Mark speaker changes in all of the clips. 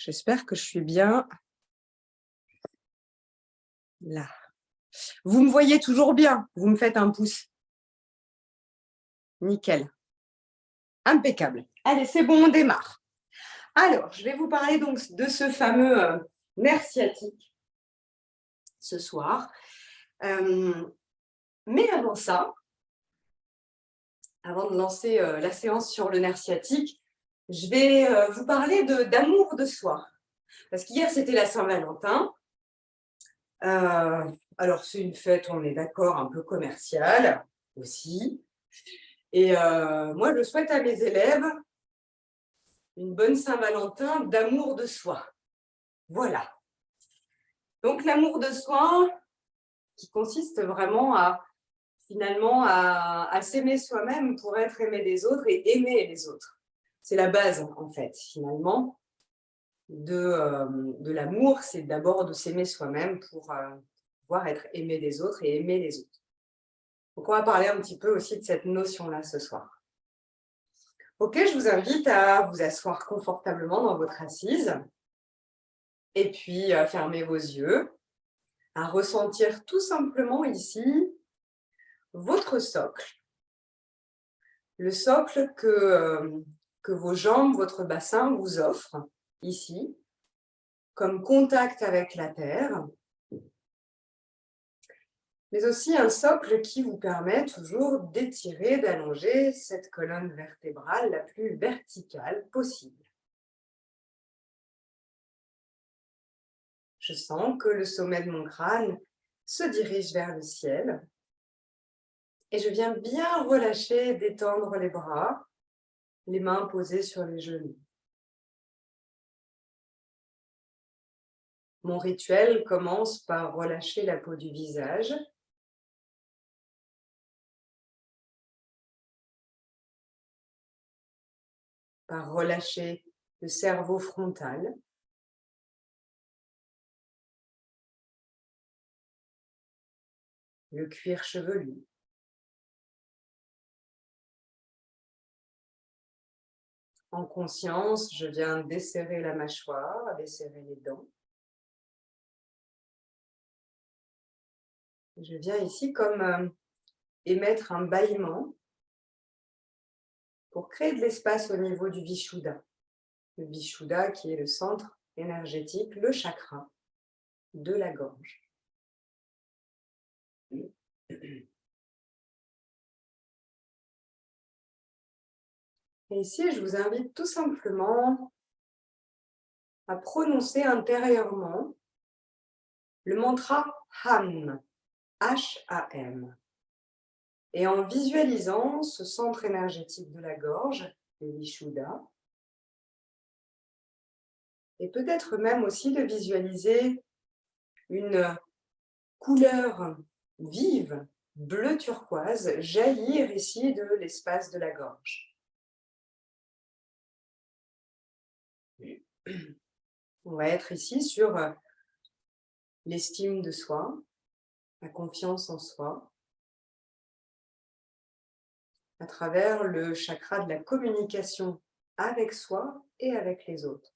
Speaker 1: J'espère que je suis bien là. Vous me voyez toujours bien? Vous me faites un pouce? Nickel. Impeccable. Allez, c'est bon, on démarre. Alors, je vais vous parler donc de ce fameux nerf sciatique ce soir. Mais avant ça, avant de lancer la séance sur le nerf sciatique, je vais vous parler d'amour de soi. Parce qu'hier, c'était la Saint-Valentin. Alors, c'est une fête, on est d'accord, un peu commerciale aussi. Et moi, je souhaite à mes élèves une bonne Saint-Valentin d'amour de soi. Voilà. Donc, l'amour de soi qui consiste vraiment finalement à s'aimer soi-même pour être aimé des autres et aimer les autres. C'est la base, en fait, finalement, de l'amour. C'est d'abord de s'aimer soi-même pour pouvoir être aimé des autres et aimer les autres. Donc, on va parler un petit peu aussi de cette notion-là ce soir. Ok, je vous invite à vous asseoir confortablement dans votre assise et puis à fermer vos yeux, à ressentir tout simplement ici votre socle, le socle que vos jambes, votre bassin vous offrent ici, comme contact avec la terre, mais aussi un socle qui vous permet toujours d'étirer, d'allonger cette colonne vertébrale la plus verticale possible. Je sens que le sommet de mon crâne se dirige vers le ciel et je viens bien relâcher, détendre les bras, les mains posées sur les genoux. Mon rituel commence par relâcher la peau du visage, par relâcher le cerveau frontal, le cuir chevelu, en conscience, je viens desserrer la mâchoire, desserrer les dents. Je viens ici comme émettre un bâillement pour créer de l'espace au niveau du Vishuddha. Le Vishuddha qui est le centre énergétique, le chakra de la gorge. Et ici, je vous invite tout simplement à prononcer intérieurement le mantra HAM, H-A-M. Et en visualisant ce centre énergétique de la gorge, le Vishuddha, et peut-être même aussi de visualiser une couleur vive, bleu turquoise, jaillir ici de l'espace de la gorge. On va être ici sur l'estime de soi, la confiance en soi, à travers le chakra de la communication avec soi et avec les autres.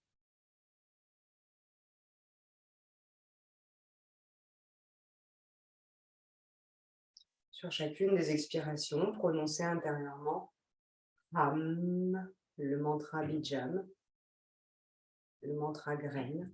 Speaker 1: Sur chacune des expirations, prononcez intérieurement Ham, le mantra Bijam, le mantra graine.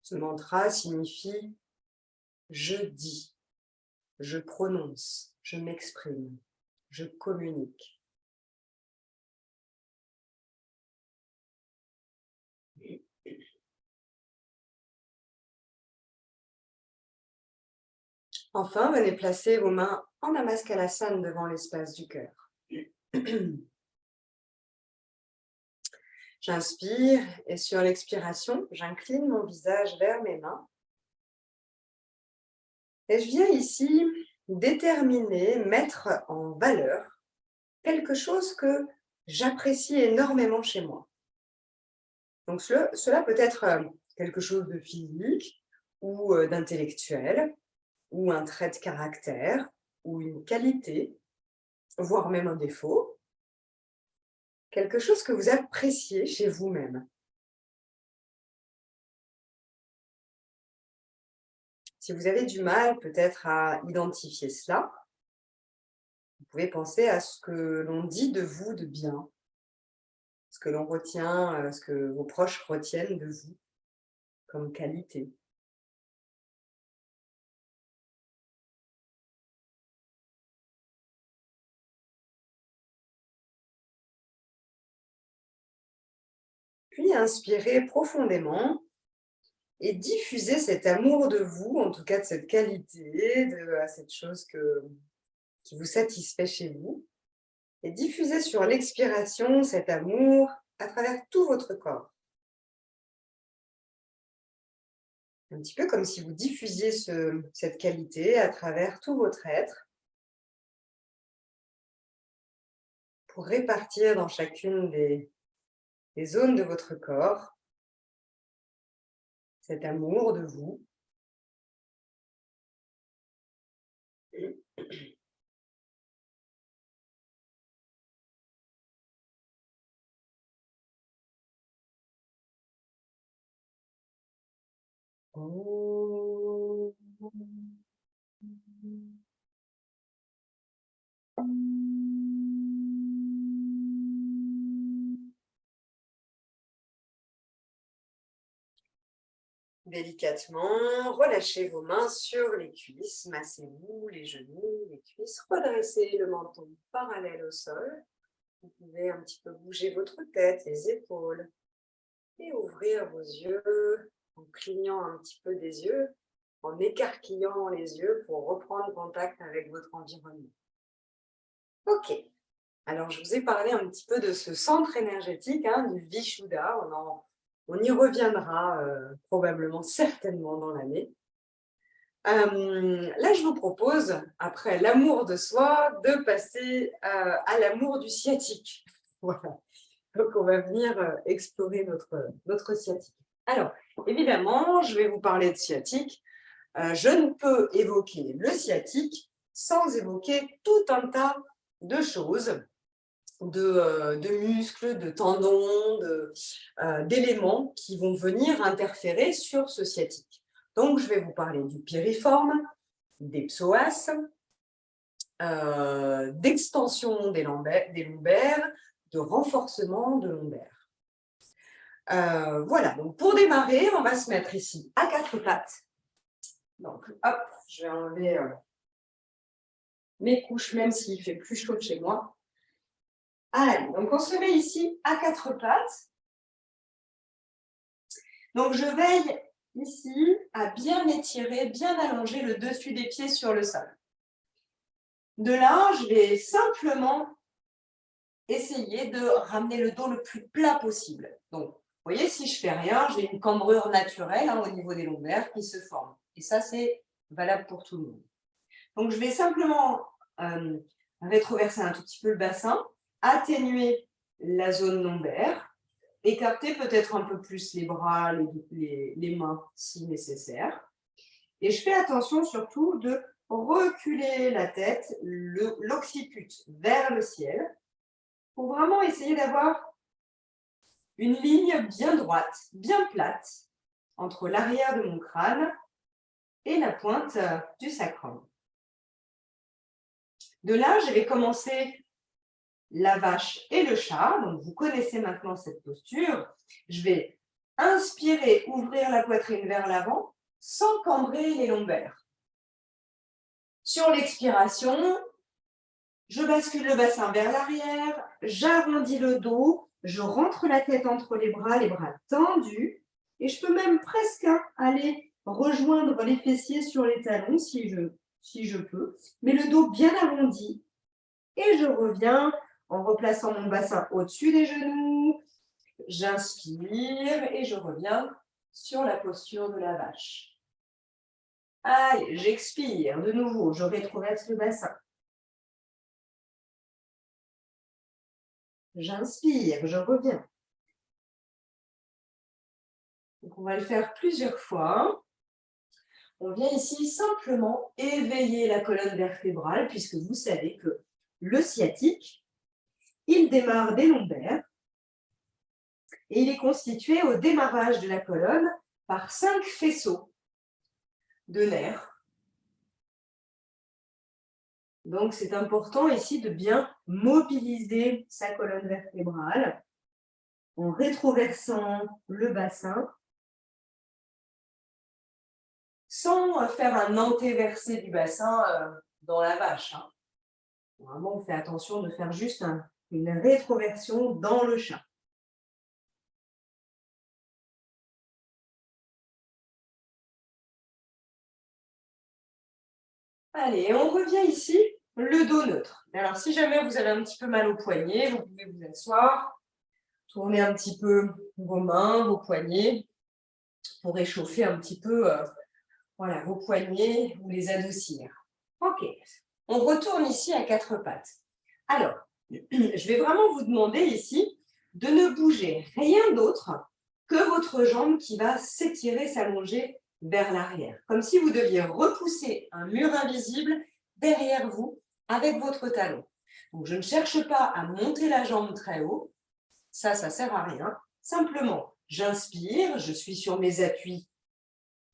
Speaker 1: Ce mantra signifie je dis, je prononce, je m'exprime, je communique. Enfin, venez placer vos mains en Namaskalasana devant l'espace du cœur. J'inspire et sur l'expiration, j'incline mon visage vers mes mains. Et je viens ici déterminer, mettre en valeur quelque chose que j'apprécie énormément chez moi. Donc cela peut être quelque chose de physique ou d'intellectuel, ou un trait de caractère, ou une qualité, voire même un défaut. Quelque chose que vous appréciez chez vous-même. Si vous avez du mal peut-être à identifier cela, vous pouvez penser à ce que l'on dit de vous de bien, ce que l'on retient, ce que vos proches retiennent de vous comme qualité. Puis inspirez profondément et diffusez cet amour de vous, en tout cas de cette qualité, de cette chose qui vous satisfait chez vous. Et diffusez sur l'expiration cet amour à travers tout votre corps. Un petit peu comme si vous diffusiez cette qualité à travers tout votre être pour répartir dans chacune des zones de votre corps cet amour de vous. Oh. Délicatement, relâchez vos mains sur les cuisses, massez-vous les genoux, les cuisses, redressez le menton parallèle au sol. Vous pouvez un petit peu bouger votre tête, les épaules et ouvrir vos yeux en clignant un petit peu des yeux, en écarquillant les yeux pour reprendre contact avec votre environnement. Ok, alors je vous ai parlé un petit peu de ce centre énergétique, du Vishuddha. On y reviendra probablement, certainement dans l'année. Là, je vous propose, après l'amour de soi, de passer à l'amour du sciatique. Voilà. Donc, on va venir explorer notre sciatique. Alors, évidemment, je vais vous parler de sciatique. Je ne peux évoquer le sciatique sans évoquer tout un tas de choses, de muscles, de tendons, d'éléments qui vont venir interférer sur ce sciatique. Donc, je vais vous parler du piriforme, des psoas, d'extension des lombaires, de renforcement de lombaires. Voilà, donc pour démarrer, on va se mettre ici à quatre pattes. Donc, hop, je vais enlever mes couches, même s'il fait plus chaud chez moi. Allez, donc on se met ici à quatre pattes. Donc, je veille ici à bien étirer, bien allonger le dessus des pieds sur le sol. De là, je vais simplement essayer de ramener le dos le plus plat possible. Donc, vous voyez, si je ne fais rien, j'ai une cambrure naturelle au niveau des lombaires qui se forme. Et ça, c'est valable pour tout le monde. Donc, je vais simplement rétroverser un tout petit peu le bassin, atténuer la zone lombaire, écarter peut-être un peu plus les bras, les mains si nécessaire. Et je fais attention surtout de reculer la tête, l'occiput vers le ciel, pour vraiment essayer d'avoir une ligne bien droite, bien plate, entre l'arrière de mon crâne et la pointe du sacrum. De là, je vais commencer la vache et le chat. Donc, vous connaissez maintenant cette posture. Je vais inspirer, ouvrir la poitrine vers l'avant, sans cambrer les lombaires. Sur l'expiration, je bascule le bassin vers l'arrière, j'arrondis le dos, je rentre la tête entre les bras tendus, et je peux même presque aller rejoindre les fessiers sur les talons si je peux, mais le dos bien arrondi. Et je reviens en replaçant mon bassin au-dessus des genoux, J'inspire et je reviens sur la posture de la vache. Allez, j'expire de nouveau, je rétroverse le bassin. J'inspire, je reviens. Donc, on va le faire plusieurs fois. On vient ici simplement éveiller la colonne vertébrale, puisque vous savez que le sciatique, il démarre des lombaires et il est constitué au démarrage de la colonne par 5 faisceaux de nerfs. Donc, c'est important ici de bien mobiliser sa colonne vertébrale en rétroversant le bassin sans faire un antéversé du bassin dans la vache. Vraiment, on fait attention de faire juste une rétroversion dans le chat. Allez, on revient ici, le dos neutre. Alors, si jamais vous avez un petit peu mal au poignet, vous pouvez vous asseoir, tourner un petit peu vos mains, vos poignets, pour réchauffer un petit peu voilà, vos poignets ou les adoucir. Ok, on retourne ici à 4 pattes. Alors, je vais vraiment vous demander ici de ne bouger rien d'autre que votre jambe qui va s'étirer, s'allonger vers l'arrière. Comme si vous deviez repousser un mur invisible derrière vous avec votre talon. Donc, je ne cherche pas à monter la jambe très haut. Ça ne sert à rien. Simplement, j'inspire, je suis sur mes appuis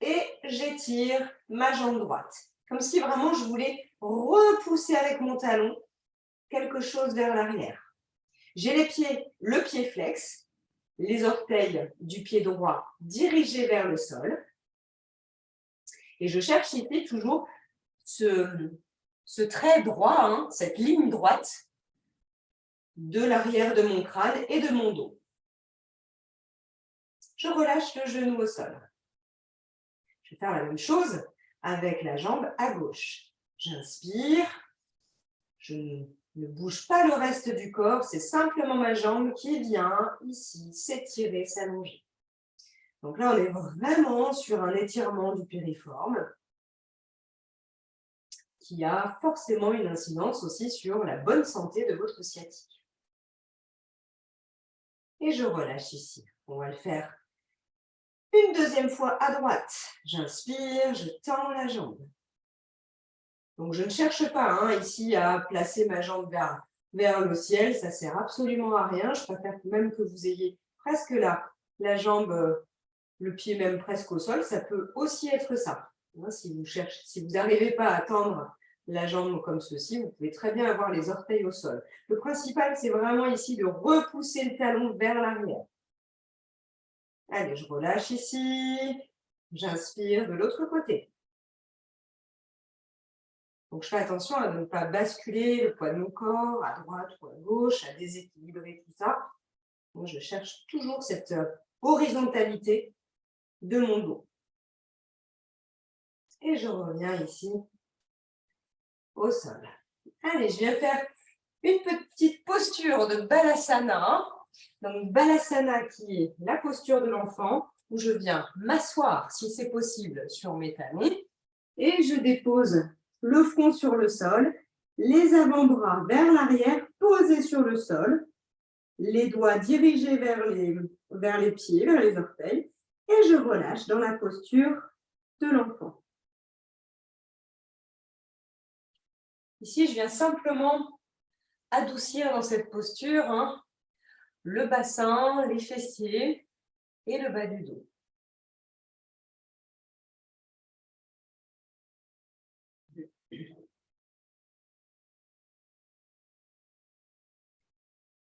Speaker 1: et j'étire ma jambe droite. Comme si vraiment je voulais repousser avec mon talon quelque chose vers l'arrière. J'ai le pied flex, les orteils du pied droit dirigés vers le sol. Et je cherche ici toujours ce trait droit, cette ligne droite de l'arrière de mon crâne et de mon dos. Je relâche le genou au sol. Je vais faire la même chose avec la jambe à gauche. J'inspire, je ne bouge pas le reste du corps, c'est simplement ma jambe qui vient ici s'étirer, s'allonger. Donc là, on est vraiment sur un étirement du piriforme qui a forcément une incidence aussi sur la bonne santé de votre sciatique. Et je relâche ici. On va le faire une deuxième fois à droite. J'inspire, je tends la jambe. Donc, je ne cherche pas ici à placer ma jambe vers le ciel. Ça ne sert absolument à rien. Je préfère même que vous ayez presque là la jambe, le pied même presque au sol. Ça peut aussi être ça. Si vous n'arrivez pas à tendre la jambe comme ceci, vous pouvez très bien avoir les orteils au sol. Le principal, c'est vraiment ici de repousser le talon vers l'arrière. Allez, je relâche ici. J'inspire de l'autre côté. Donc, je fais attention à ne pas basculer le poids de mon corps à droite ou à gauche, à déséquilibrer tout ça. Donc, je cherche toujours cette horizontalité de mon dos. Et je reviens ici au sol. Allez, je viens faire une petite posture de Balasana. Donc, Balasana qui est la posture de l'enfant, où je viens m'asseoir, si c'est possible, sur mes talons. Et je dépose le front sur le sol, les avant-bras vers l'arrière, posés sur le sol, les doigts dirigés vers les pieds, vers les orteils, et je relâche dans la posture de l'enfant. Ici, je viens simplement adoucir dans cette posture le bassin, les fessiers et le bas du dos.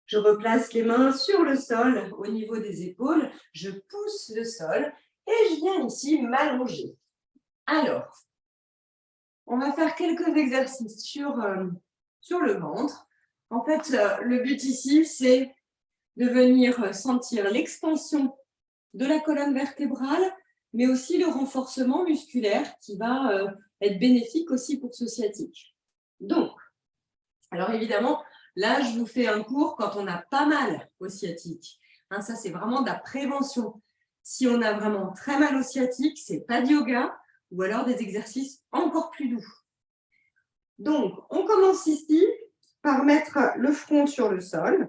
Speaker 1: Je replace les mains sur le sol au niveau des épaules, je pousse le sol et je viens ici m'allonger. Alors, on va faire quelques exercices sur le ventre. En fait, le but ici, c'est de venir sentir l'extension de la colonne vertébrale, mais aussi le renforcement musculaire qui va être bénéfique aussi pour ce sciatique. Donc, alors évidemment, là, je vous fais un cours quand on a pas mal au sciatique. Hein, ça, c'est vraiment de la prévention. Si on a vraiment très mal au sciatique, ce n'est pas de yoga ou alors des exercices encore plus doux. Donc, on commence ici par mettre le front sur le sol.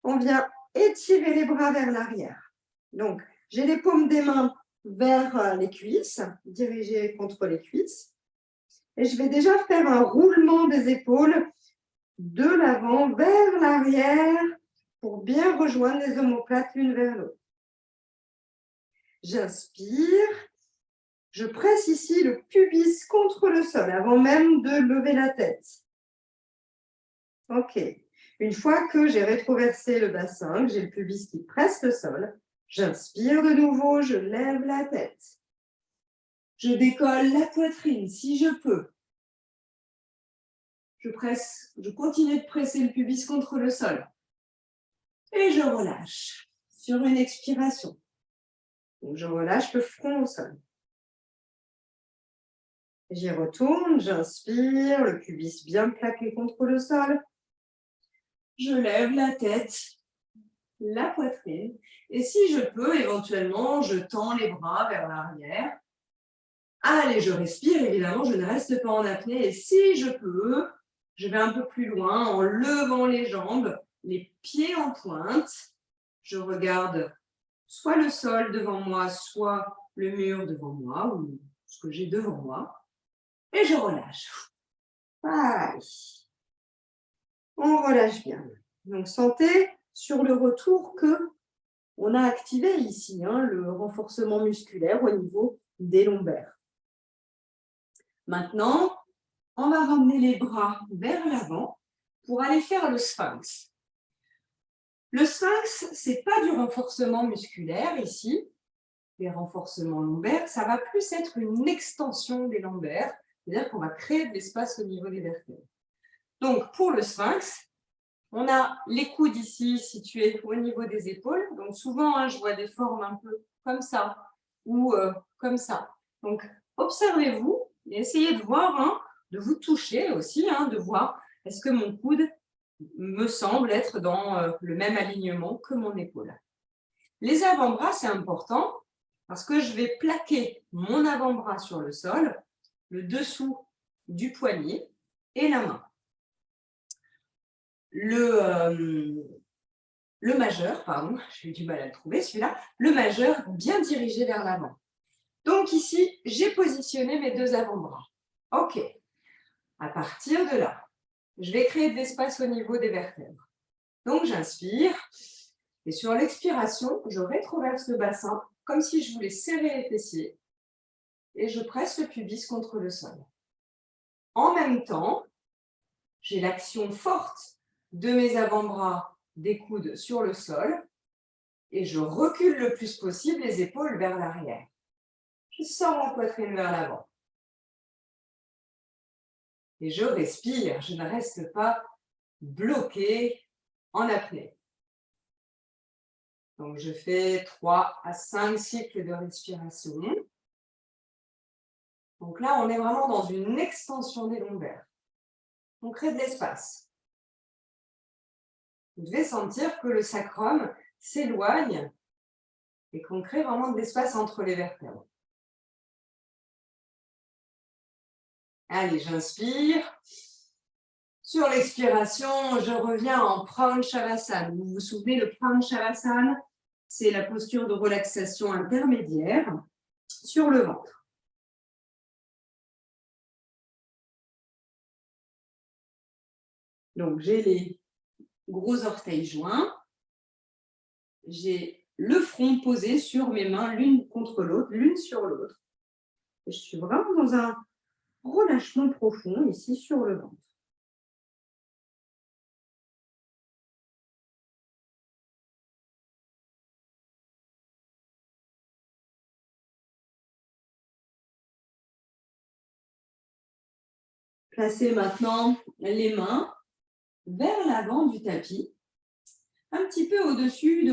Speaker 1: On vient étirer les bras vers l'arrière. Donc, j'ai les paumes des mains vers les cuisses, dirigées contre les cuisses. Et je vais déjà faire un roulement des épaules de l'avant vers l'arrière pour bien rejoindre les omoplates l'une vers l'autre. J'inspire. Je presse ici le pubis contre le sol avant même de lever la tête. OK. Une fois que j'ai rétroversé le bassin, que j'ai le pubis qui presse le sol, j'inspire de nouveau, je lève la tête. Je décolle la poitrine si je peux. Je continue de presser le pubis contre le sol. Et je relâche sur une expiration. Donc, je relâche le front au sol. J'y retourne, j'inspire, le pubis bien plaqué contre le sol. Je lève la tête, la poitrine. Et si je peux, éventuellement, je tends les bras vers l'arrière. Allez, je respire, évidemment, je ne reste pas en apnée. Et si je peux, je vais un peu plus loin en levant les jambes, les pieds en pointe. Je regarde soit le sol devant moi, soit le mur devant moi, ou ce que j'ai devant moi. Et je relâche. Allez. On relâche bien. Donc, sentez sur le retour qu'on a activé ici le renforcement musculaire au niveau des lombaires. Maintenant, on va ramener les bras vers l'avant pour aller faire le sphinx. Le sphinx, ce n'est pas du renforcement musculaire ici, les renforcements lombaires, ça va plus être une extension des lombaires, c'est-à-dire qu'on va créer de l'espace au niveau des vertèbres. Donc, pour le sphinx, on a les coudes ici situés au niveau des épaules. Donc, souvent, je vois des formes un peu comme ça ou comme ça. Donc, observez-vous et essayez de voir, de vous toucher aussi, de voir est-ce que mon coude me semble être dans le même alignement que mon épaule. Les avant-bras, c'est important parce que je vais plaquer mon avant-bras sur le sol, le dessous du poignet et la main. Le majeur, pardon, j'ai eu du mal à le trouver celui-là, le majeur bien dirigé vers l'avant. Donc ici, j'ai positionné mes deux avant-bras. OK. À partir de là, je vais créer de l'espace au niveau des vertèbres. Donc j'inspire et sur l'expiration, je rétroverse le bassin comme si je voulais serrer les fessiers et je presse le pubis contre le sol. En même temps, j'ai l'action forte de mes avant-bras, des coudes sur le sol et je recule le plus possible les épaules vers l'arrière. Je sors la poitrine vers l'avant. Et je respire, je ne reste pas bloquée en apnée. Donc, je fais 3 à 5 cycles de respiration. Donc là, on est vraiment dans une extension des lombaires. On crée de l'espace. Vous devez sentir que le sacrum s'éloigne et qu'on crée vraiment de l'espace entre les vertèbres. Allez, j'inspire. Sur l'expiration, je reviens en Pranshavasana. Vous vous souvenez, le Pranshavasana, c'est la posture de relaxation intermédiaire sur le ventre. Donc, j'ai les gros orteils joints. J'ai le front posé sur mes mains, l'une contre l'autre, l'une sur l'autre. Je suis vraiment dans un relâchement profond ici sur le ventre. Placez maintenant les mains vers l'avant du tapis, un petit peu au-dessus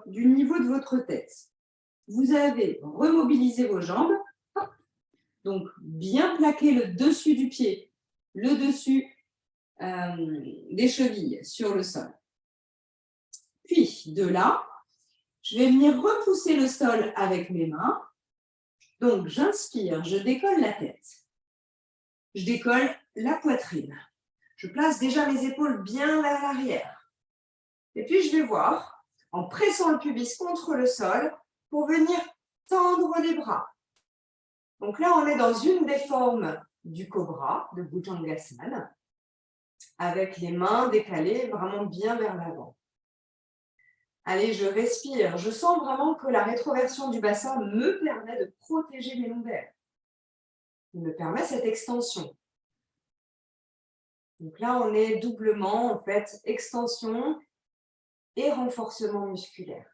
Speaker 1: du niveau de votre tête. Vous avez remobilisé vos jambes, donc bien plaquer le dessus du pied, le dessus des chevilles sur le sol.
Speaker 2: Puis, de là, je vais venir repousser le sol avec mes mains. Donc, j'inspire, je décolle la tête. Je décolle la poitrine. Je place déjà mes épaules bien vers l'arrière. Et puis, je vais voir, en pressant le pubis contre le sol, pour venir tendre les bras. Donc là, on est dans une des formes du cobra, de Bhujangasana, avec les mains décalées vraiment bien vers l'avant. Allez, je respire. Je sens vraiment que la rétroversion du bassin me permet de protéger mes lombaires. Il me permet cette extension. Donc là, on est doublement, en fait, extension et renforcement musculaire.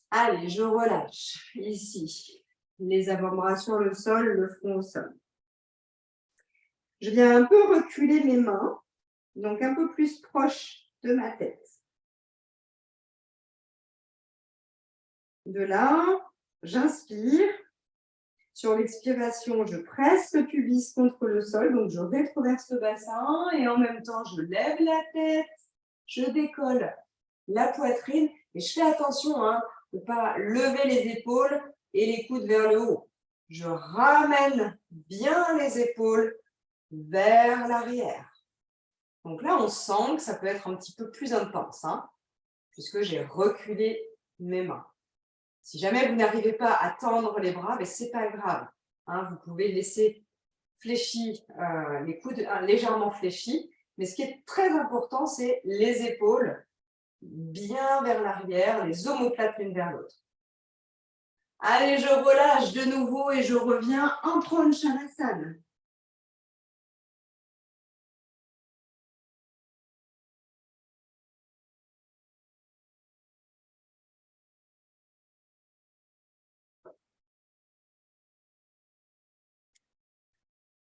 Speaker 2: Allez, je relâche ici. Les avant-bras sur le sol, le front au sol. Je viens un peu reculer mes mains, donc un peu plus proche de ma tête. De là, j'inspire. Sur l'expiration, je presse le pubis contre le sol, donc je rétroverse le bassin et en même temps, je lève la tête, je décolle la poitrine et je fais attention de ne pas lever les épaules et les coudes vers le haut. Je ramène bien les épaules vers l'arrière. Donc là, on sent que ça peut être un petit peu plus intense, puisque j'ai reculé mes mains. Si jamais vous n'arrivez pas à tendre les bras, ce n'est pas grave. Vous pouvez laisser fléchis, les coudes légèrement fléchis. Mais ce qui est très important, c'est les épaules bien vers l'arrière, les omoplates l'une vers l'autre. Allez, je relâche de nouveau et je reviens en Pranasana.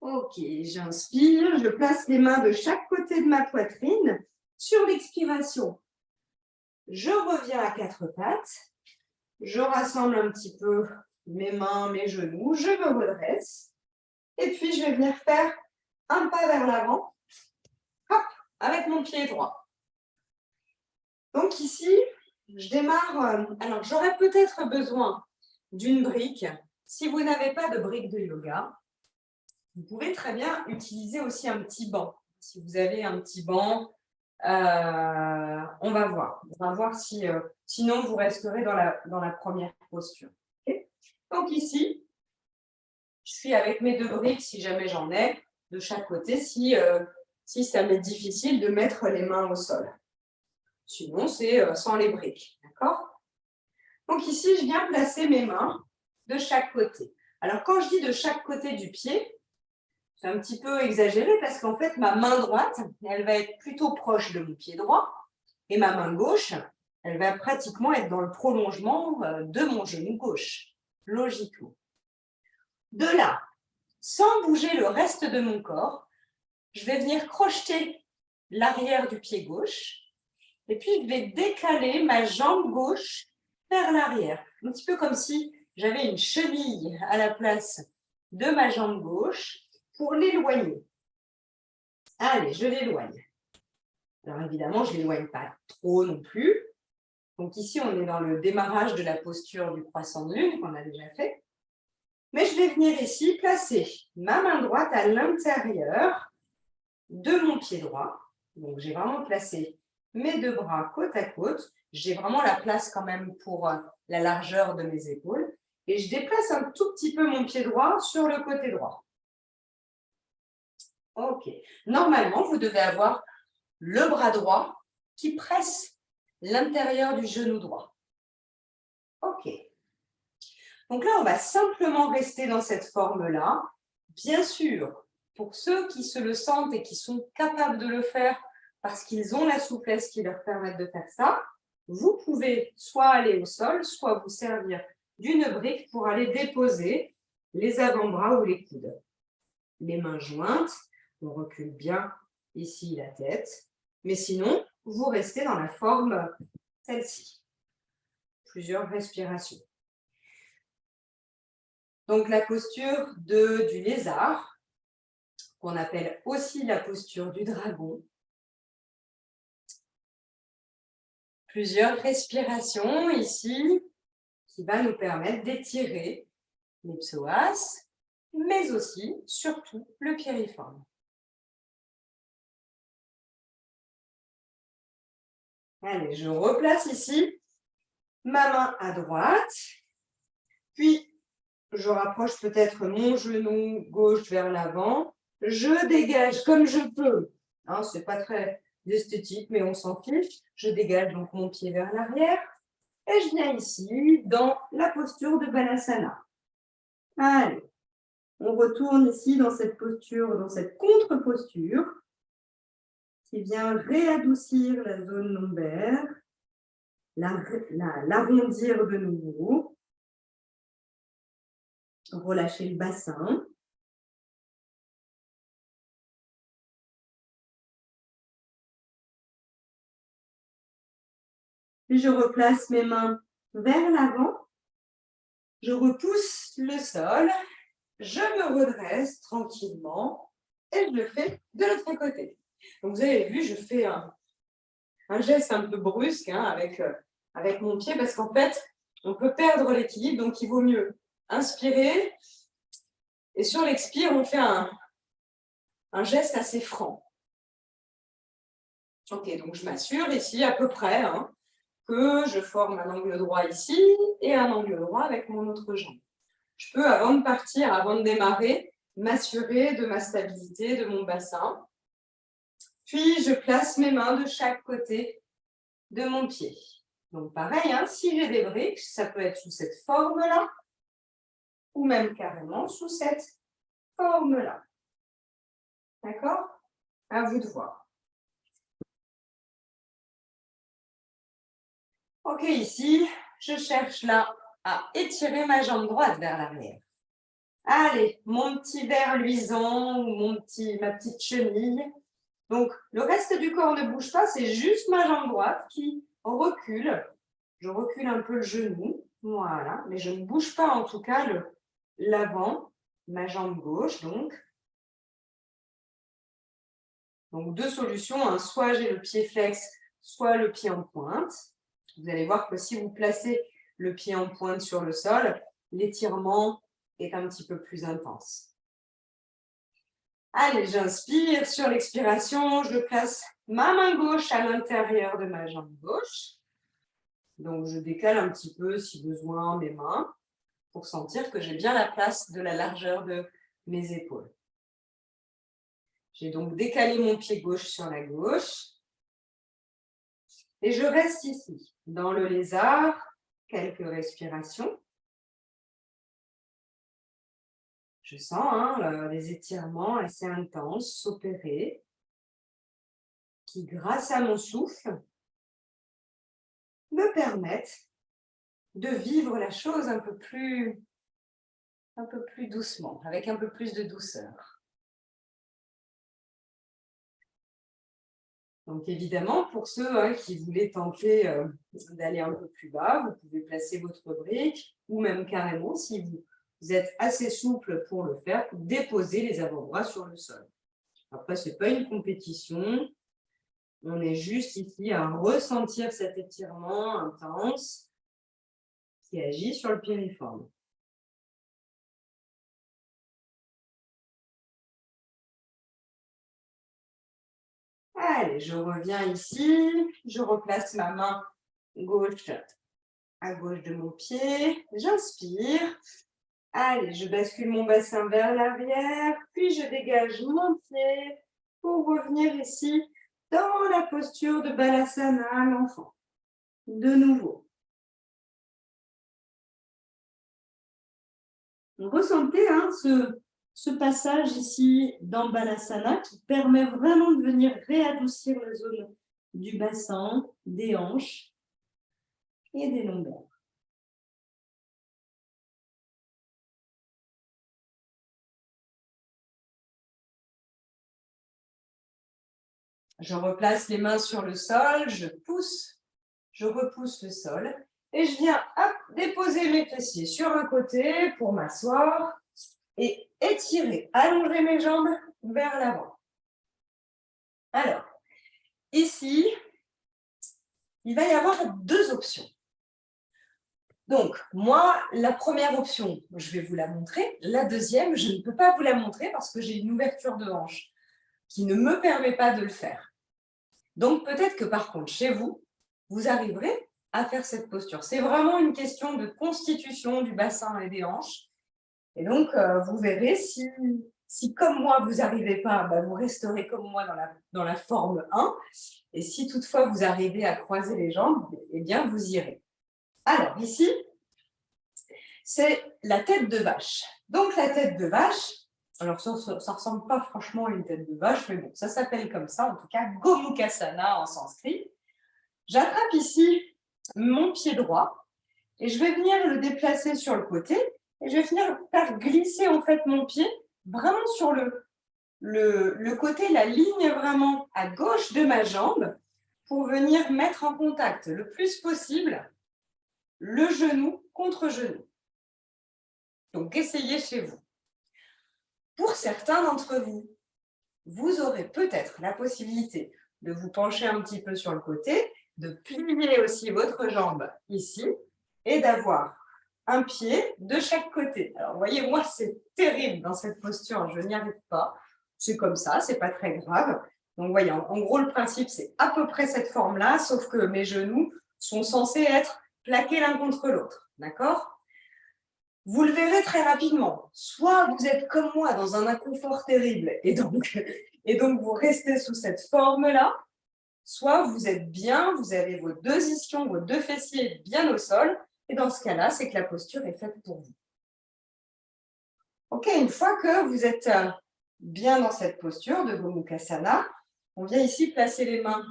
Speaker 2: Ok, j'inspire, je place les mains de chaque côté de ma poitrine. Sur l'expiration, je reviens à quatre pattes. Je rassemble un petit peu mes mains, mes genoux. Je me redresse. Et puis, je vais venir faire un pas vers l'avant. Hop, avec mon pied droit. Donc ici, je démarre. Alors, j'aurais peut-être besoin d'une brique. Si vous n'avez pas de brique de yoga, vous pouvez très bien utiliser aussi un petit banc. Si vous avez un petit banc, on va voir. On va voir si, sinon, vous resterez dans la première posture. Okay. Donc ici, je suis avec mes deux briques, si jamais j'en ai, de chaque côté, si ça m'est difficile de mettre les mains au sol. Sinon, c'est sans les briques. D'accord? Donc ici, je viens placer mes mains de chaque côté. Alors, quand je dis de chaque côté du pied, c'est un petit peu exagéré parce qu'en fait, ma main droite, elle va être plutôt proche de mon pied droit et ma main gauche, elle va pratiquement être dans le prolongement de mon genou gauche, logiquement. De là, sans bouger le reste de mon corps, je vais venir crocheter l'arrière du pied gauche et puis je vais décaler ma jambe gauche vers l'arrière. Un petit peu comme si j'avais une cheville à la place de ma jambe gauche pour l'éloigner. Allez, je l'éloigne. Alors évidemment, je ne l'éloigne pas trop non plus. Donc ici, on est dans le démarrage de la posture du croissant de lune qu'on a déjà fait. Mais je vais venir ici placer ma main droite à l'intérieur de mon pied droit. Donc j'ai vraiment placé mes deux bras côte à côte. J'ai vraiment la place quand même pour la largeur de mes épaules. Et je déplace un tout petit peu mon pied droit sur le côté droit. Ok. Normalement, vous devez avoir le bras droit qui presse l'intérieur du genou droit. Ok. Donc là, on va simplement rester dans cette forme-là. Bien sûr, pour ceux qui se le sentent et qui sont capables de le faire parce qu'ils ont la souplesse qui leur permet de faire ça, vous pouvez soit aller au sol, soit vous servir d'une brique pour aller déposer les avant-bras ou les coudes. Les mains jointes, on recule bien ici la tête, mais sinon, vous restez dans la forme celle-ci. Plusieurs respirations. Donc, la posture du lézard, qu'on appelle aussi la posture du dragon.
Speaker 1: Plusieurs respirations ici qui va nous permettre d'étirer les psoas, mais aussi, surtout, le piriforme. Allez, je replace ici ma main à droite, puis je rapproche peut-être mon genou gauche vers l'avant, je dégage comme je peux, hein, ce n'est pas très esthétique, mais on s'en fiche, je dégage donc mon pied vers l'arrière, et je viens ici dans la posture de Balasana. Allez, on retourne ici dans cette posture, dans cette contre-posture, qui vient réadoucir la zone lombaire, l'arrondir de nouveau, relâcher le bassin. Puis je replace mes mains vers l'avant, je repousse le sol, je me redresse tranquillement et je le fais de l'autre côté. Donc vous avez vu, je fais un geste un peu brusque hein, avec mon pied parce qu'en fait, on peut perdre l'équilibre, donc il vaut mieux inspirer et sur l'expire, on fait un geste assez franc. Ok, donc je m'assure ici à peu près hein, que je forme un angle droit ici et un angle droit avec mon autre jambe. Je peux, avant de partir, avant de démarrer, m'assurer de ma stabilité, de mon bassin. Puis, je place mes mains de chaque côté de mon pied. Donc, pareil, hein, si j'ai des briques, ça peut être sous cette forme-là, ou même carrément sous cette forme-là. D'accord? À vous de voir. Ok, ici, je cherche là à étirer ma jambe droite vers l'arrière. Allez, mon petit ver luisant ou ma petite chenille. Donc, le reste du corps ne bouge pas, c'est juste ma jambe droite qui recule. Je recule un peu le genou, voilà, mais je ne bouge pas en tout cas l'avant, ma jambe gauche donc. Donc, deux solutions, hein. Soit j'ai le pied flex, soit le pied en pointe. Vous allez voir que si vous placez le pied en pointe sur le sol, l'étirement est un petit peu plus intense. Allez, j'inspire. Sur l'expiration, je place ma main gauche à l'intérieur de ma jambe gauche. Donc, je décale un petit peu, si besoin, mes mains pour sentir que j'ai bien la place de la largeur de mes épaules. J'ai donc décalé mon pied gauche sur la gauche. Et je reste ici, dans le lézard, quelques respirations. Je sens les étirements assez intenses s'opérer qui, grâce à mon souffle, me permettent de vivre la chose un peu plus doucement, avec un peu plus de douceur. Donc évidemment, pour ceux qui voulaient tenter d'aller un peu plus bas, vous pouvez placer votre brique ou même carrément, si vous êtes assez souple pour le faire, déposer les avant-bras sur le sol. Après, ce n'est pas une compétition, on est juste ici à ressentir cet étirement intense qui agit sur le piriforme. Allez, je reviens ici, je replace ma main gauche à gauche de mon pied, j'inspire. Allez, je bascule mon bassin vers l'arrière, puis je dégage mon pied pour revenir ici dans la posture de Balasana, l'enfant. De nouveau. Ressentez ce passage ici dans Balasana qui permet vraiment de venir réadoucir la zone du bassin, des hanches et des lombaires. Je replace les mains sur le sol, je repousse le sol et je viens déposer mes fessiers sur un côté pour m'asseoir et étirer, allonger mes jambes vers l'avant. Alors, ici,
Speaker 2: il va y avoir deux options. Donc, moi, la première option, je vais vous la montrer. La deuxième, je ne peux pas vous la montrer parce que j'ai une ouverture de hanche qui ne me permet pas de le faire. Donc, peut-être que par contre, chez vous, vous arriverez à faire cette posture. C'est vraiment une question de constitution du bassin et des hanches. Et donc, vous verrez si comme moi, vous n'arrivez pas, vous resterez comme moi dans la forme 1. Et si toutefois, vous arrivez à croiser les jambes, eh bien, vous irez. Alors, ici, c'est la tête de vache. Donc, la tête de vache, alors ça ne ressemble pas franchement à une tête de vache, mais bon, ça s'appelle comme ça, en tout cas, Gomukhasana en sanskrit. J'attrape ici mon pied droit et je vais venir le déplacer sur le côté et je vais venir faire glisser en fait mon pied vraiment sur le côté, la ligne vraiment à gauche de ma jambe pour venir mettre en contact le plus possible le genou contre genou. Donc, essayez chez vous. Pour certains d'entre vous, vous aurez peut-être la possibilité de vous pencher un petit peu sur le côté, de plier aussi votre jambe ici et d'avoir un pied de chaque côté. Alors, vous voyez, moi, c'est terrible dans cette posture, je n'y arrive pas. C'est comme ça, c'est pas très grave. Donc, vous voyez, en gros, le principe, c'est à peu près cette forme-là, sauf que mes genoux sont censés être plaqués l'un contre l'autre. D'accord ? Vous le verrez très rapidement. Soit vous êtes comme moi dans un inconfort terrible et donc vous restez sous cette forme-là, soit vous êtes bien, vous avez vos deux ischions, vos deux fessiers bien au sol, et dans ce cas-là, c'est que la posture est faite pour vous. Ok, une fois que vous êtes bien dans cette posture de Gomukhasana, on vient ici placer les mains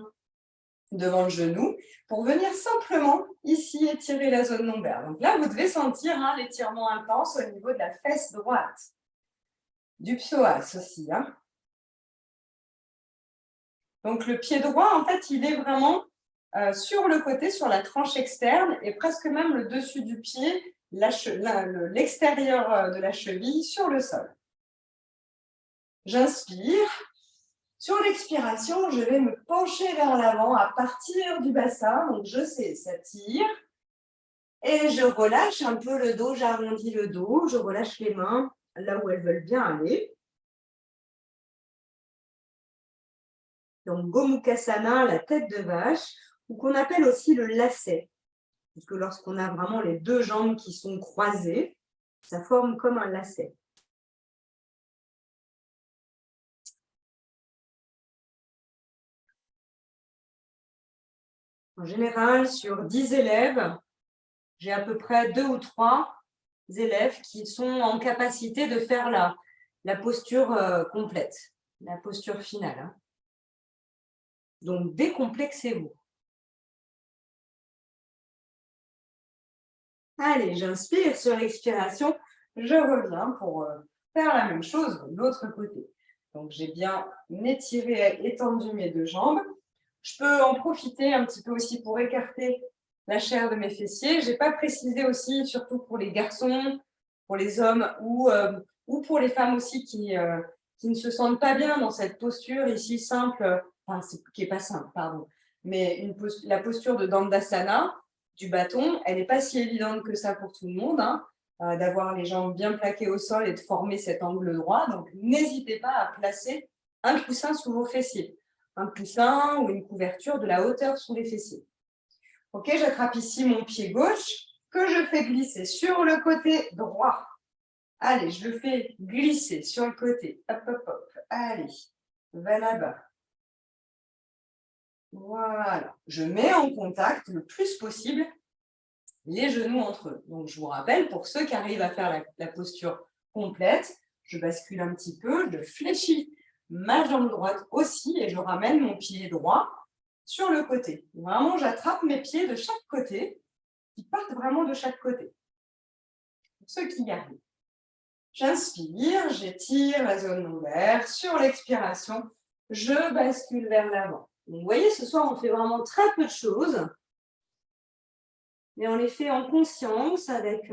Speaker 2: devant le genou pour venir simplement ici étirer la zone lombaire. Donc là, vous devez sentir l'étirement intense au niveau de la fesse droite, du psoas aussi. Donc le pied droit, en fait, il est vraiment sur le côté, sur la tranche externe et presque même le dessus du pied, l'extérieur de la cheville sur le sol. J'inspire. Sur l'expiration, je vais me pencher vers l'avant à partir du bassin. Donc, je s'étire. Et je relâche un peu le dos, j'arrondis le dos. Je relâche les mains là où elles veulent bien aller. Donc, Gomukhasana, la tête de vache, ou qu'on appelle aussi le lacet. Parce que lorsqu'on a vraiment les deux jambes qui sont croisées, ça forme comme un lacet. En général, sur 10 élèves, j'ai à peu près 2 ou 3 élèves qui sont en capacité de faire la posture complète, la posture finale. Donc, décomplexez-vous. Allez, j'inspire sur l'expiration. Je reviens pour faire la même chose de l'autre côté. Donc, j'ai bien étiré, étendu mes deux jambes. Je peux en profiter un petit peu aussi pour écarter la chair de mes fessiers. Je n'ai pas précisé aussi, surtout pour les garçons, pour les hommes ou pour les femmes aussi qui ne se sentent pas bien dans cette posture ici simple, qui n'est pas simple, pardon, mais la posture de Dandasana, du bâton, elle n'est pas si évidente que ça pour tout le monde, d'avoir les jambes bien plaquées au sol et de former cet angle droit. Donc, n'hésitez pas à placer un coussin sous vos fessiers. Un coussin ou une couverture de la hauteur sous les fessiers. Ok, j'attrape ici mon pied gauche que je fais glisser sur le côté droit. Allez, je le fais glisser sur le côté. Hop, hop, hop. Allez, va là-bas. Voilà. Je mets en contact le plus possible les genoux entre eux. Donc, je vous rappelle, pour ceux qui arrivent à faire la posture complète, je bascule un petit peu, je fléchis ma jambe droite aussi et je ramène mon pied droit sur le côté. Vraiment, j'attrape mes pieds de chaque côté, qui partent vraiment de chaque côté. Pour ceux qui y arrivent. J'inspire, j'étire la zone lombaire. Sur l'expiration, je bascule vers l'avant. Vous voyez, ce soir, on fait vraiment très peu de choses. Mais on les fait en conscience avec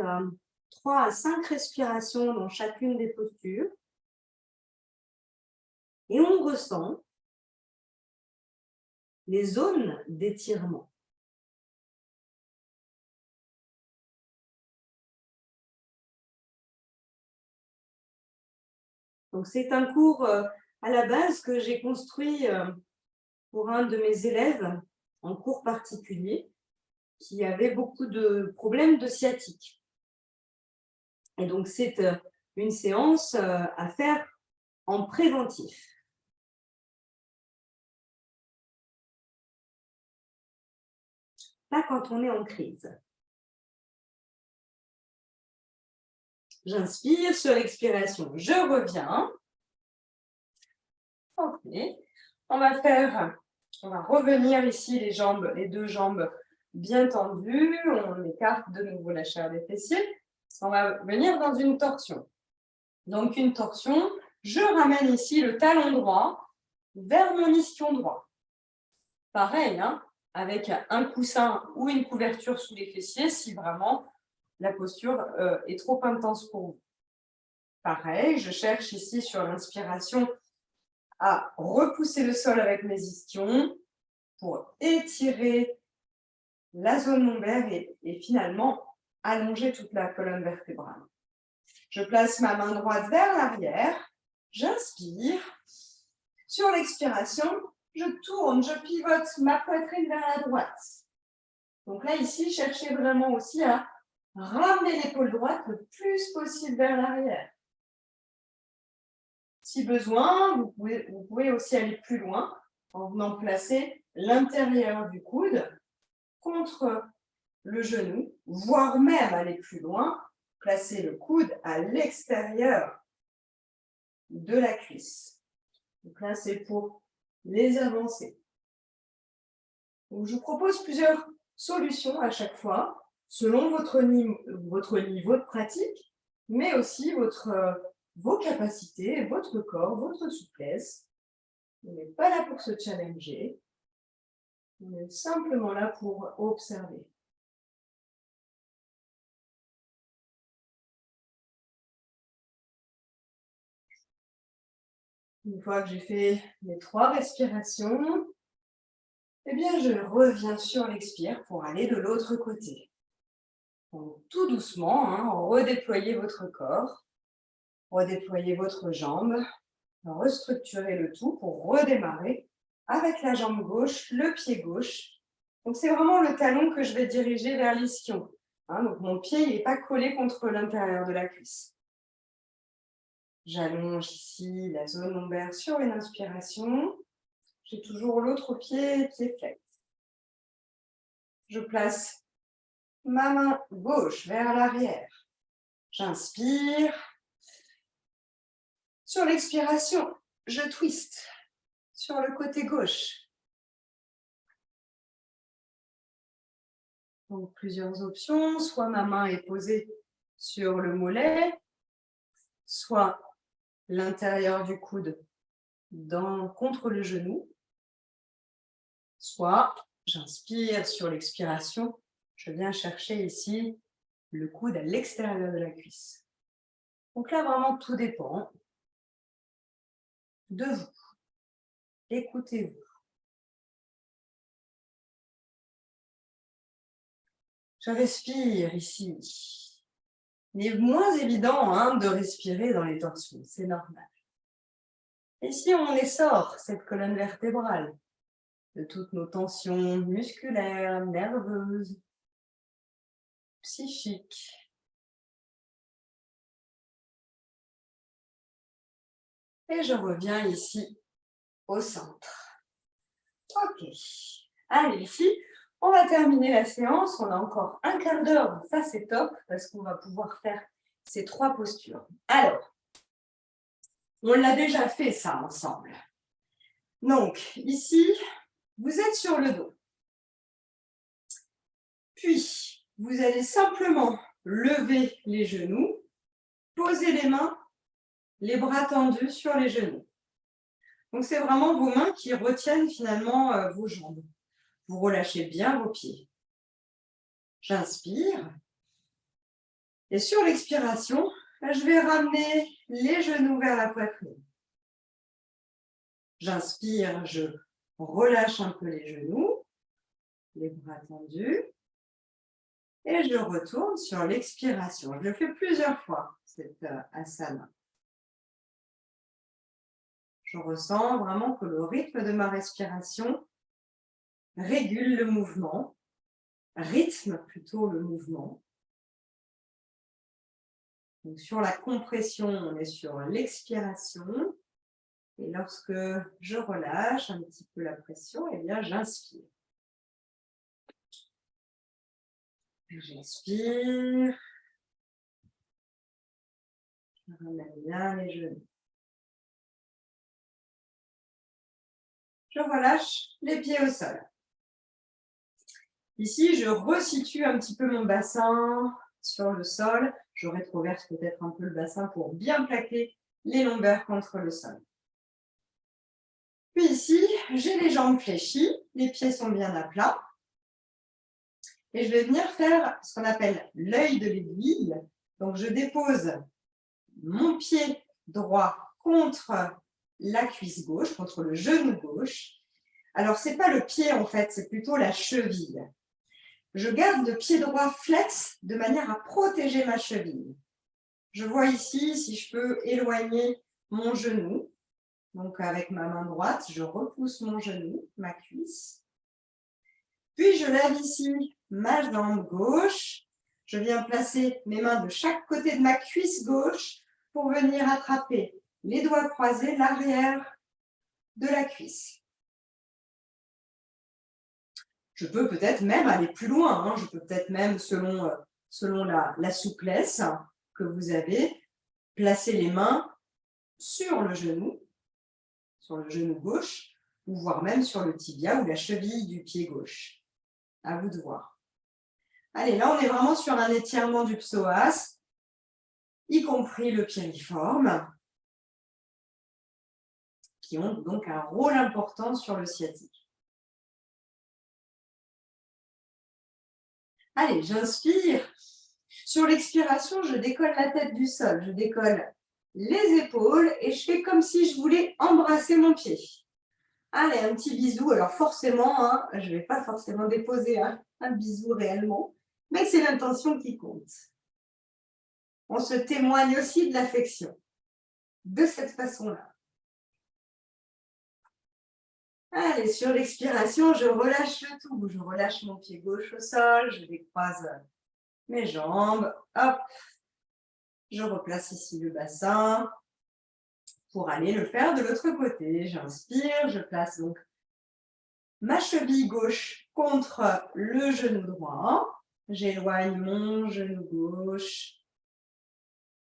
Speaker 2: 3 à 5 respirations dans chacune des postures. Et on ressent les zones d'étirement. Donc, c'est un cours à la base que j'ai construit pour un de mes élèves en cours particulier qui avait beaucoup de problèmes de sciatique. Et donc, c'est une séance à faire en préventif. Pas quand on est en crise. J'inspire sur l'expiration. Je reviens. Ok. On va revenir ici les deux jambes bien tendues. On écarte de nouveau la chair des fessiers. On va venir dans une torsion. Donc, une torsion, je ramène ici le talon droit vers mon ischion droit. Pareil, hein, avec un coussin ou une couverture sous les fessiers si vraiment la posture est trop intense pour vous. Pareil, je cherche ici sur l'inspiration à repousser le sol avec mes ischions pour étirer la zone lombaire et finalement allonger toute la colonne vertébrale. Je place ma main droite vers l'arrière, j'inspire. Sur l'expiration, je tourne, je pivote ma poitrine vers la droite. Donc là, ici, cherchez vraiment aussi à ramener l'épaule droite le plus possible vers l'arrière. Si besoin, vous pouvez aussi aller plus loin en venant placer l'intérieur du coude contre le genou, voire même aller plus loin, placer le coude à l'extérieur de la cuisse. Donc là, c'est pour les avancées. Donc, je vous propose plusieurs solutions à chaque fois, selon votre niveau de pratique, mais aussi vos capacités, votre corps, votre souplesse. On n'est pas là pour se challenger, on est simplement là pour observer. Une fois que j'ai fait mes 3 respirations, eh bien, je reviens sur l'expire pour aller de l'autre côté. Donc, tout doucement, hein, redéployez votre corps, redéployez votre jambe, restructurez le tout pour redémarrer avec la jambe gauche, le pied gauche. Donc, c'est vraiment le talon que je vais diriger vers l'ischion. Hein, donc, mon pied n'est pas collé contre l'intérieur de la cuisse. J'allonge ici la zone lombaire sur une inspiration. J'ai toujours l'autre pied flex. Je place ma main gauche vers l'arrière. J'inspire. Sur l'expiration, je twiste sur le côté gauche. Donc, plusieurs options. Soit ma main est posée sur le mollet, soit l'intérieur du coude contre le genou, soit j'inspire sur l'expiration, je viens chercher ici le coude à l'extérieur de la cuisse. Donc là, vraiment, tout dépend de vous. Écoutez-vous. Je respire ici. Il est moins évident de respirer dans les torsions, c'est normal. Et si on essore cette colonne vertébrale de toutes nos tensions musculaires, nerveuses, psychiques. Et je reviens ici au centre. Ok. Allez, ici, on va terminer la séance. On a encore un quart d'heure. Ça, c'est top parce qu'on va pouvoir faire ces 3 postures. Alors, on l'a déjà fait ça ensemble. Donc, ici, vous êtes sur le dos. Puis, vous allez simplement lever les genoux, poser les mains, les bras tendus sur les genoux. Donc, c'est vraiment vos mains qui retiennent finalement vos jambes. Vous relâchez bien vos pieds. J'inspire. Et sur l'expiration, je vais ramener les genoux vers la poitrine. J'inspire, je relâche un peu les genoux, les bras tendus. Et je retourne sur l'expiration. Je le fais plusieurs fois, cette asana. Je ressens vraiment que le rythme de ma respiration régule le mouvement, rythme plutôt le mouvement. Donc, sur la compression, on est sur l'expiration. Et lorsque je relâche un petit peu la pression, eh bien, j'inspire. J'inspire. Je ramène bien les genoux. Je relâche les pieds au sol. Ici, je resitue un petit peu mon bassin sur le sol. Je rétroverse peut-être un peu le bassin pour bien plaquer les lombaires contre le sol. Puis ici, j'ai les jambes fléchies, les pieds sont bien à plat. Et je vais venir faire ce qu'on appelle l'œil de l'aiguille. Donc, je dépose mon pied droit contre la cuisse gauche, contre le genou gauche. Alors, ce n'est pas le pied en fait, c'est plutôt la cheville. Je garde le pied droit flex de manière à protéger ma cheville. Je vois ici si je peux éloigner mon genou. Donc, avec ma main droite, je repousse mon genou, ma cuisse. Puis, je lève ici ma jambe gauche. Je viens placer mes mains de chaque côté de ma cuisse gauche pour venir attraper les doigts croisés, l'arrière de la cuisse. Je peux peut-être même aller plus loin. Je peux peut-être même, selon la souplesse que vous avez, placer les mains sur le genou gauche, ou voire même sur le tibia ou la cheville du pied gauche. À vous de voir. Allez, là, on est vraiment sur un étirement du psoas, y compris le piriforme, qui ont donc un rôle important sur le sciatique. Allez, j'inspire. Sur l'expiration, je décolle la tête du sol. Je décolle les épaules et je fais comme si je voulais embrasser mon pied. Allez, un petit bisou. Alors forcément, je ne vais pas forcément déposer un bisou réellement, mais c'est l'intention qui compte. On se témoigne aussi de l'affection de cette façon-là. Allez, sur l'expiration, je relâche le tout. Je relâche mon pied gauche au sol, je décroise mes jambes. Hop, je replace ici le bassin pour aller le faire de l'autre côté. J'inspire, je place donc ma cheville gauche contre le genou droit. J'éloigne mon genou gauche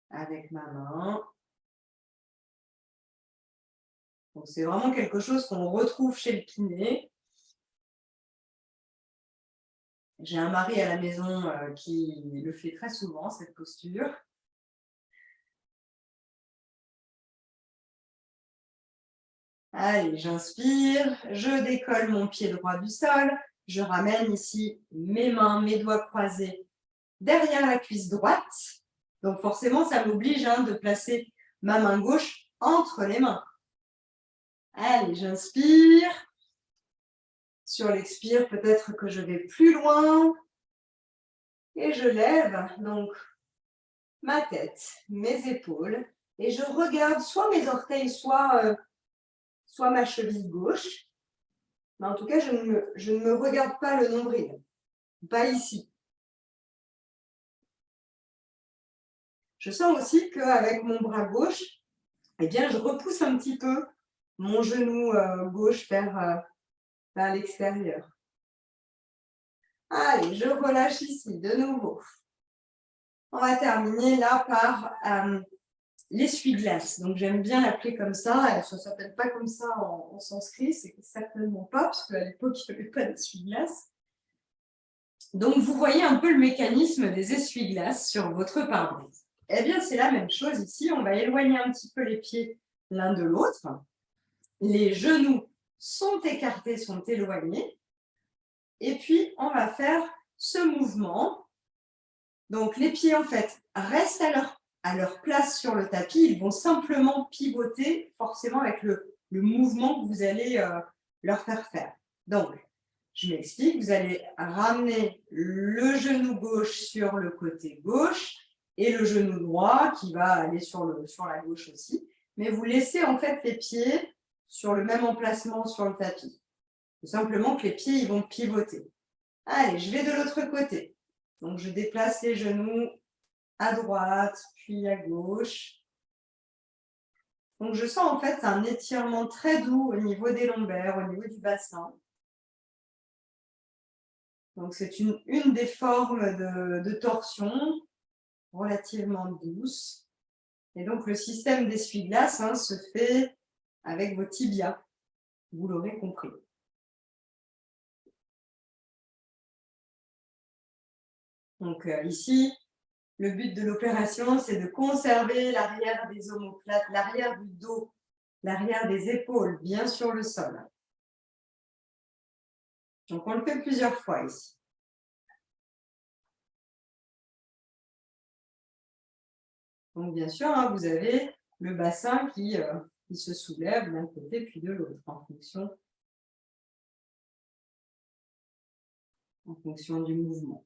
Speaker 2: avec ma main. Donc, c'est vraiment quelque chose qu'on retrouve chez le kiné. J'ai un mari à la maison qui le fait très souvent, cette posture. Allez, j'inspire, je décolle mon pied droit du sol, je ramène ici mes mains, mes doigts croisés derrière la cuisse droite. Donc forcément, ça m'oblige de placer ma main gauche entre les mains. Allez, j'inspire. Sur l'expire, peut-être que je vais plus loin. Et je lève donc ma tête, mes épaules. Et je regarde soit mes orteils, soit ma cheville gauche. Mais en tout cas, je ne me regarde pas le nombril. Pas ici. Je sens aussi qu'avec mon bras gauche, eh bien, je repousse un petit peu mon genou gauche vers l'extérieur. Allez, je relâche ici de nouveau. On va terminer là par l'essuie-glace. Donc, j'aime bien l'appeler comme ça. Ça ne s'appelle pas comme ça en sanskrit, c'est certainement pas, parce qu'à l'époque, il n'y avait pas d'essuie-glace. Donc, vous voyez un peu le mécanisme des essuie-glaces sur votre pare-brise. Eh bien, c'est la même chose ici. On va éloigner un petit peu les pieds l'un de l'autre. Les genoux sont écartés, sont éloignés. Et puis, on va faire ce mouvement. Donc, les pieds, en fait, restent à leur place sur le tapis. Ils vont simplement pivoter, forcément, avec le mouvement que vous allez leur faire. Donc, je m'explique. Vous allez ramener le genou gauche sur le côté gauche et le genou droit qui va aller sur la gauche aussi. Mais vous laissez, en fait, les pieds sur le même emplacement sur le tapis. Tout simplement que les pieds ils vont pivoter. Allez, je vais de l'autre côté. Donc, je déplace les genoux à droite, puis à gauche. Donc, je sens en fait un étirement très doux au niveau des lombaires, au niveau du bassin. Donc, c'est une des formes de torsion relativement douce. Et donc, le système d'essuie-glace se fait avec vos tibias. Vous l'aurez compris. Donc, ici, le but de l'opération, c'est de conserver l'arrière des omoplates, l'arrière du dos, l'arrière des épaules bien sur le sol. Donc, on le fait plusieurs fois ici. Donc, bien sûr, vous avez le bassin qui se soulève d'un côté puis de l'autre en fonction du mouvement.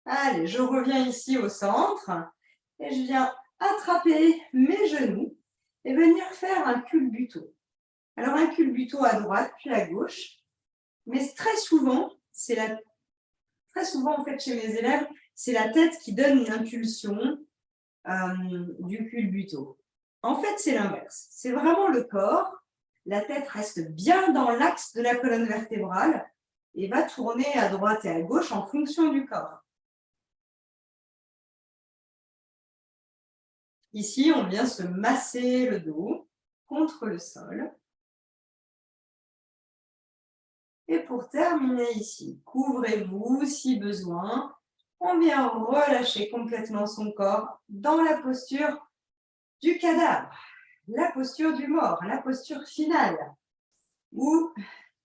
Speaker 2: Allez, je reviens ici au centre et je viens attraper mes genoux et venir faire un culbuto. Alors, un culbuto à droite puis à gauche, mais très souvent, en fait, chez mes élèves, c'est la tête qui donne une impulsion du culbuto. En fait, c'est l'inverse. C'est vraiment le corps. La tête reste bien dans l'axe de la colonne vertébrale et va tourner à droite et à gauche en fonction du corps. Ici, on vient se masser le dos contre le sol. Et pour terminer ici, couvrez-vous si besoin. On vient relâcher complètement son corps dans la posture du cadavre, la posture du mort, la posture finale, où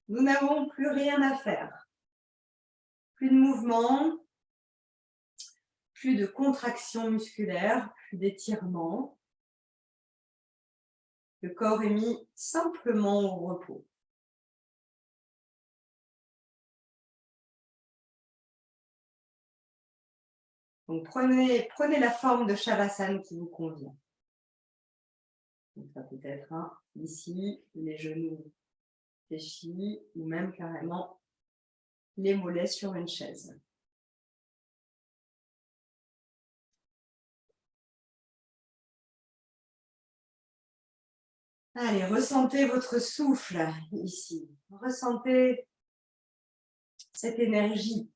Speaker 2: nous n'avons plus rien à faire. Plus de mouvement, plus de contraction musculaire, plus d'étirement. Le corps est mis simplement au repos. Donc prenez la forme de Shavasana qui vous convient. Donc ça peut être ici, les genoux fléchis ou même carrément les mollets sur une chaise. Allez, ressentez votre souffle ici. Ressentez cette énergie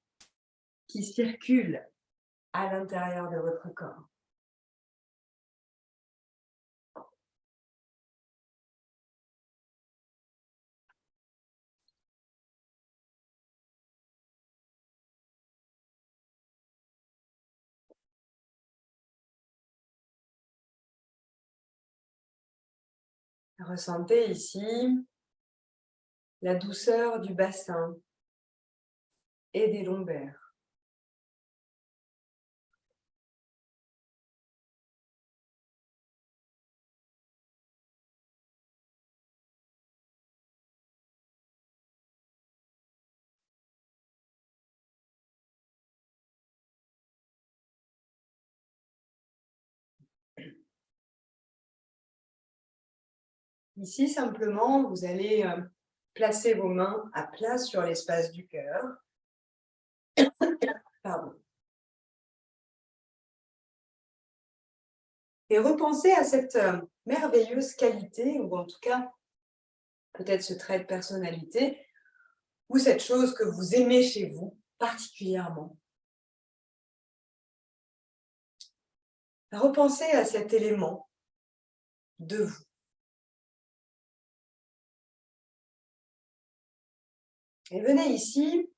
Speaker 2: qui circule à l'intérieur de votre corps. Ressentez ici la douceur du bassin et des lombaires. Ici, simplement, vous allez placer vos mains à plat sur l'espace du cœur. Pardon. Et repensez à cette merveilleuse qualité, ou en tout cas, peut-être ce trait de personnalité, ou cette chose que vous aimez chez vous particulièrement. Repensez à cet élément de vous. Et venez ici,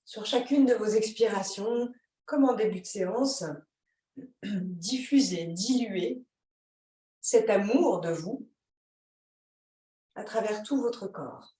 Speaker 2: sur chacune de vos expirations, comme en début de séance, diffuser, diluer cet amour de vous à travers tout votre corps.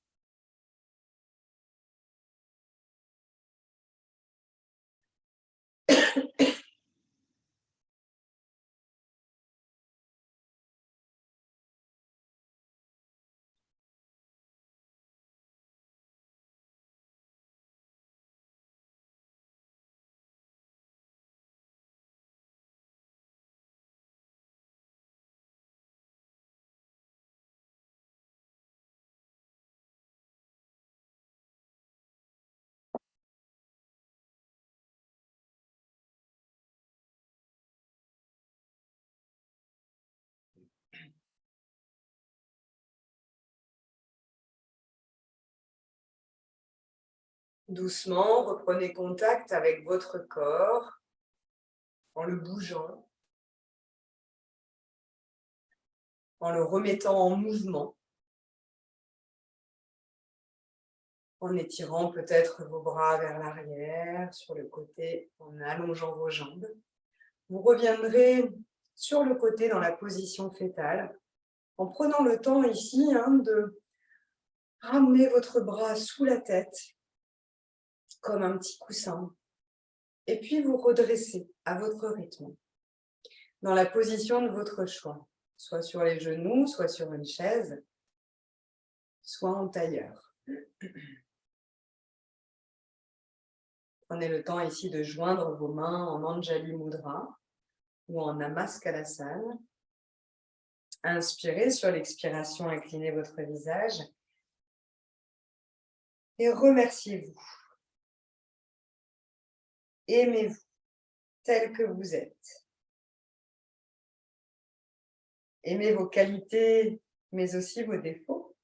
Speaker 1: Doucement, reprenez contact avec votre corps en le bougeant, en le remettant en mouvement, en étirant peut-être vos bras vers l'arrière, sur le côté, en allongeant vos jambes. Vous reviendrez sur le côté dans la position fétale, en prenant le temps ici de ramener votre bras sous la tête, comme un petit coussin, et puis vous redressez à votre rythme, dans la position de votre choix, soit sur les genoux, soit sur une chaise, soit en tailleur. Prenez le temps ici de joindre vos mains en Anjali Mudra ou en Namaskalasana. Inspirez, sur l'expiration, inclinez votre visage et remerciez-vous. Aimez-vous tel que vous êtes. Aimez vos qualités, mais aussi vos défauts.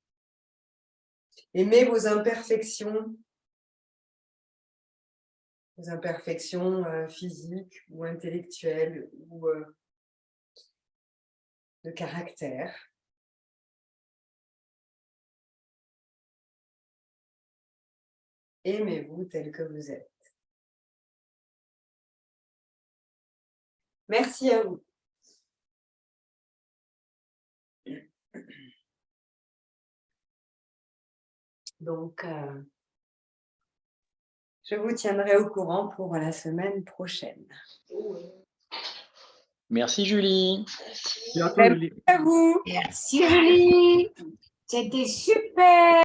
Speaker 1: Aimez vos imperfections physiques ou intellectuelles ou de caractère. Aimez-vous tel que vous êtes. Merci à vous. Donc, je vous tiendrai au courant pour la semaine prochaine.
Speaker 3: Merci Julie.
Speaker 4: Bientôt, Julie.
Speaker 1: À vous.
Speaker 2: Merci Julie. C'était super.